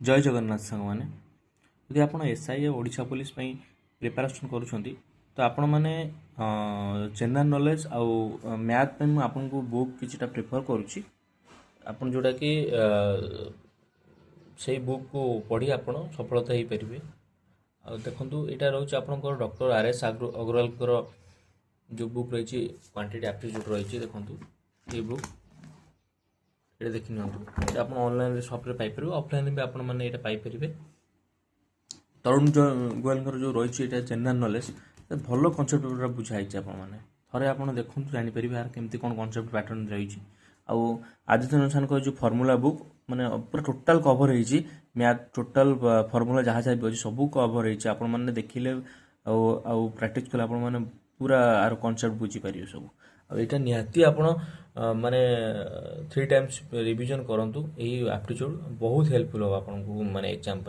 जय जगन्नाथ सांग मैंने यदि आप एसआई ओडिशा पुलिस प्रिपेरेसन करुँच तो आपण मैंने जनरल नॉलेज आउ मैथ में आपको बुक किसी प्रिफर करुच्ची आपन जोटा कि से बुक को पढ़ी आप सफलता हो पारे। देखो यहाँ रोचे आपंकर डॉक्टर आर.एस. अग्रवाल जो बुक रही क्वांटिटी एप्टीट्यूड रही देखो ये बुक ये देखी नि आप ऑनलाइन शॉप पाइपर ऑफलाइन भी आपण मैंने ये पाइपर। तरुण गोयल जो रही है जनरल नॉलेज भल कनसेप्ट पूरा बुझाई आपने थे आप देखो जापर यार केमती कौन कनसेप्ट पैटर्न रही आदित्य अनुष्ठान जो फर्मूला बुक माने पूरा टोटाल कवर हो मैथ टोटाल फर्मूला जहाँ जहाँ भी अच्छे सब कवर हो देखिले प्राक्टिस कले आप पूरा आर कनसेप्ट बुझीपारे सब आईटा निहाती आप माने 3 टाइम्स रिविजन करूँ यही एप्टीट्यूड बहुत हेल्पफुल हो आपको माने एग्जाम।